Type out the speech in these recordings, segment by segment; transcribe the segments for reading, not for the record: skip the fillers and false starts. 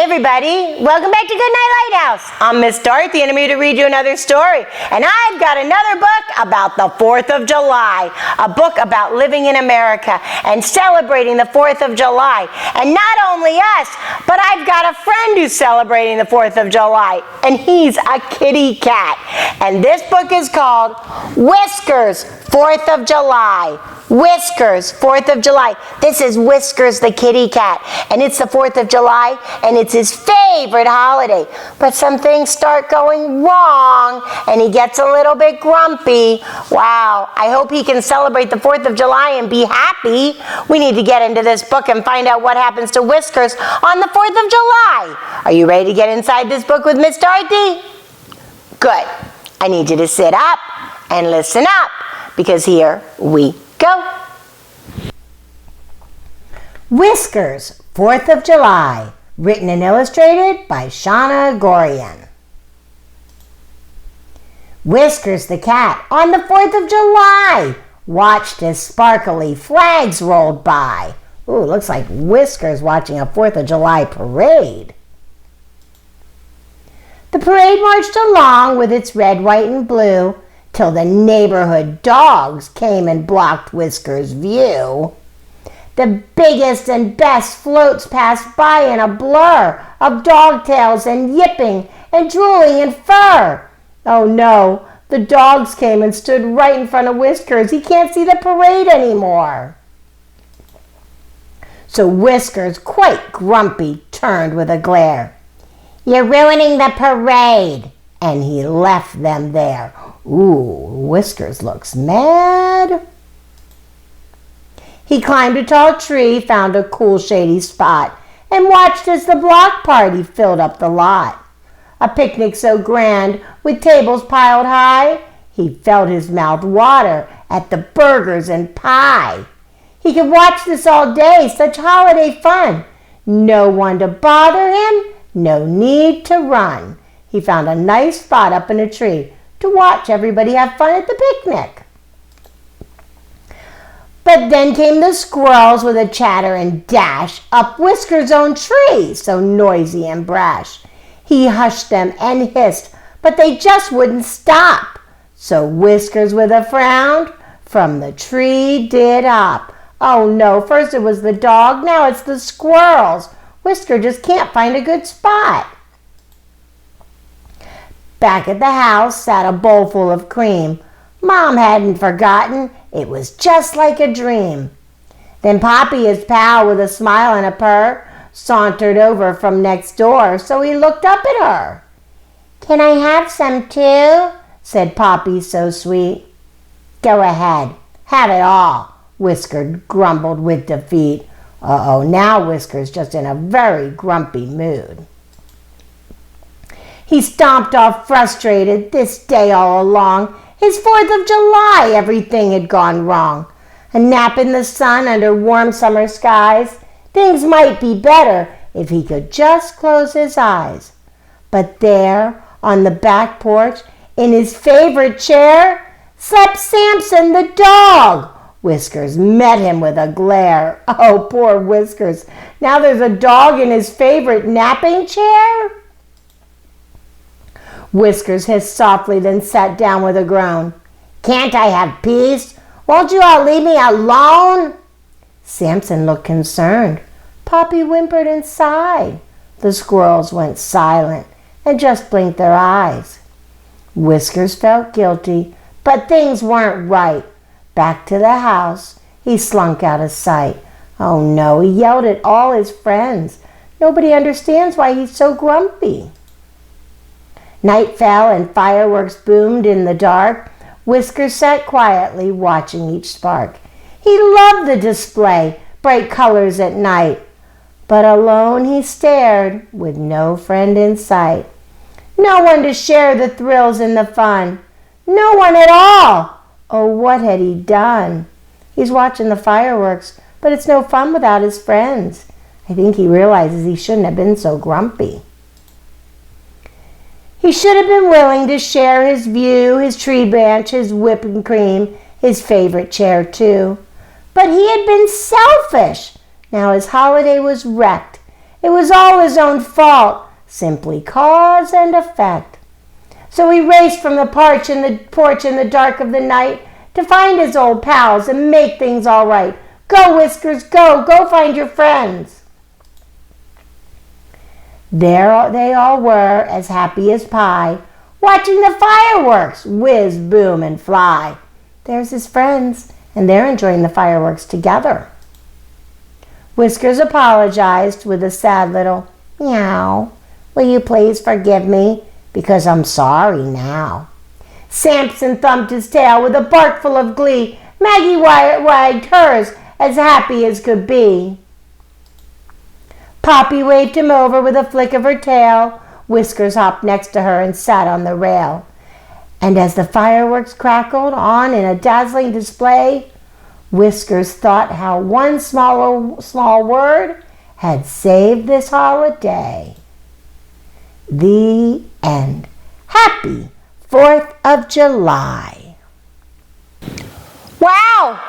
Hey everybody, welcome back to Goodnight Lighthouse. I'm Miss Dorothy and I'm here to read you another story. And I've got another book about the 4th of July, a book about living in America and celebrating the 4th of July. And not only us, but I've got a friend who's celebrating the 4th of July, and he's a kitty cat. And this book is called Whiskers, 4th of July. Whiskers, 4th of July. This is Whiskers the kitty cat, and it's the 4th of July, and it's his favorite holiday. But some things start going wrong, and he gets a little bit grumpy. Wow, I hope he can celebrate the 4th of July and be happy. We need to get into this book and find out what happens to Whiskers on the 4th of July. Are you ready to get inside this book with Miss Dorothy? Good. I need you to sit up and listen up, because here we go. Whiskers, 4th of July, written and illustrated by Shana Gorian. Whiskers the cat, on the 4th of July, watched as sparkly flags rolled by. Ooh, looks like Whiskers watching a 4th of July parade. The parade marched along with its red, white, and blue, till the neighborhood dogs came and blocked Whiskers' view. The biggest and best floats passed by in a blur of dog tails and yipping and drooling and fur. Oh no, the dogs came and stood right in front of Whiskers. He can't see the parade anymore. So Whiskers, quite grumpy, turned with a glare. "You're ruining the parade." And he left them there. Ooh, Whiskers looks mad. He climbed a tall tree, found a cool shady spot, and watched as the block party filled up the lot. A picnic so grand, with tables piled high, he felt his mouth water at the burgers and pie. He could watch this all day, such holiday fun. No one to bother him, no need to run. He found a nice spot up in a tree to watch everybody have fun at the picnic. But then came the squirrels with a chatter and dash up Whiskers' own tree, so noisy and brash. He hushed them and hissed, but they just wouldn't stop. So Whiskers with a frown from the tree did hop. Oh no, first it was the dog, now it's the squirrels. Whisker just can't find a good spot. Back at the house sat a bowl full of cream. Mom hadn't forgotten. It was just like a dream. Then Poppy, his pal, with a smile and a purr, sauntered over from next door, so he looked up at her. "Can I have some too?" said Poppy so sweet. "Go ahead, have it all," Whiskers grumbled with defeat. Uh-oh, now Whiskers just in a very grumpy mood. He stomped off frustrated this day all along. His 4th of July, everything had gone wrong. A nap in the sun under warm summer skies. Things might be better if he could just close his eyes. But there, on the back porch, in his favorite chair, slept Samson the dog. Whiskers met him with a glare. Oh, poor Whiskers. Now there's a dog in his favorite napping chair? Whiskers hissed softly, then sat down with a groan. "Can't I have peace? Won't you all leave me alone?" Samson looked concerned. Poppy whimpered and sighed. The squirrels went silent and just blinked their eyes. Whiskers felt guilty, but things weren't right. Back to the house, he slunk out of sight. Oh no, he yelled at all his friends. Nobody understands why he's so grumpy. Night fell and fireworks boomed in the dark. Whiskers sat quietly watching each spark. He loved the display, bright colors at night. But alone he stared with no friend in sight. No one to share the thrills and the fun. No one at all. Oh, what had he done? He's watching the fireworks, but it's no fun without his friends. I think he realizes he shouldn't have been so grumpy. He should have been willing to share his view, his tree branch, his whipping cream, his favorite chair too. But he had been selfish. Now his holiday was wrecked, It was all his own fault, simply cause and effect. So he raced from the porch in the dark of the night to find his old pals and make things all right. Go, Whiskers, go! Go find your friends! There they all were, as happy as pie, watching the fireworks whiz, boom, and fly. There's his friends, and they're enjoying the fireworks together. Whiskers apologized with a sad little meow. Will you please forgive me? Because I'm sorry now. Samson thumped his tail with a bark full of glee. Maggie wagged hers, as happy as could be. Poppy waved him over with a flick of her tail. Whiskers hopped next to her and sat on the rail. And as the fireworks crackled on in a dazzling display, Whiskers thought how one small word had saved this holiday. The end. Happy 4th of July. Wow!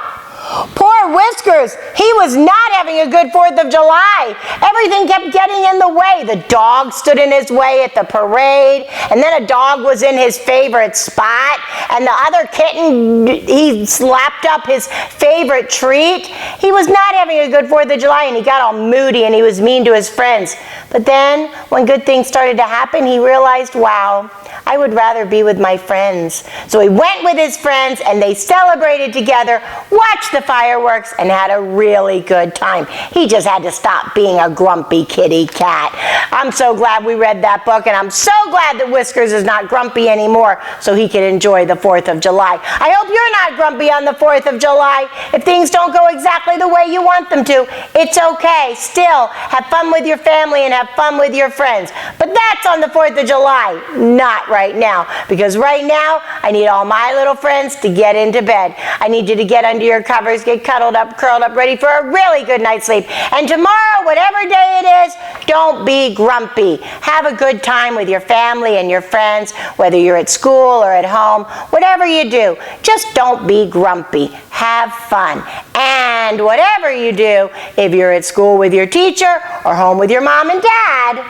Poor Whiskers! He was not having a good 4th of July. Everything kept getting in the way. The dog stood in his way at the parade, and then a dog was in his favorite spot, and the other kitten, he slapped up his favorite treat. He was not having a good 4th of July, and he got all moody, and he was mean to his friends. But then, when good things started to happen, he realized, wow, I would rather be with my friends. So he went with his friends, and they celebrated together, watched the fireworks, and had a really good time. He just had to stop being a grumpy kitty cat. I'm so glad we read that book, and I'm so glad that Whiskers is not grumpy anymore so he can enjoy the 4th of July. I hope you're not grumpy on the 4th of July. If things don't go exactly the way you want them to, it's okay. Still, have fun with your family and have fun with your friends. But that's on the 4th of July, not right now. Because right now, I need all my little friends to get into bed. I need you to get under your covers, get cuddled up, curled up, ready for a really good night's sleep. And tomorrow, whatever day it is, don't be grumpy. Have a good time with your family and your friends, whether you're at school or at home, whatever you do. Just don't be grumpy. Have fun. And whatever you do, if you're at school with your teacher or home with your mom and dad,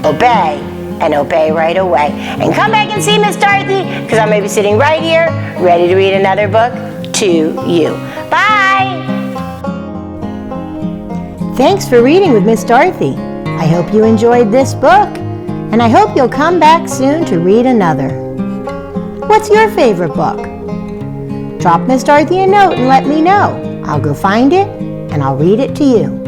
obey. And obey right away. And come back and see Miss Dorothy, because I'm going to be sitting right here, ready to read another book to you. Bye! Thanks for reading with Miss Dorothy. I hope you enjoyed this book, and I hope you'll come back soon to read another. What's your favorite book? Drop Miss Dorothy a note and let me know. I'll go find it, and I'll read it to you.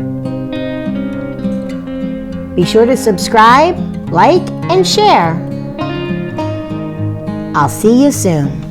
Be sure to subscribe, like, and share. I'll see you soon.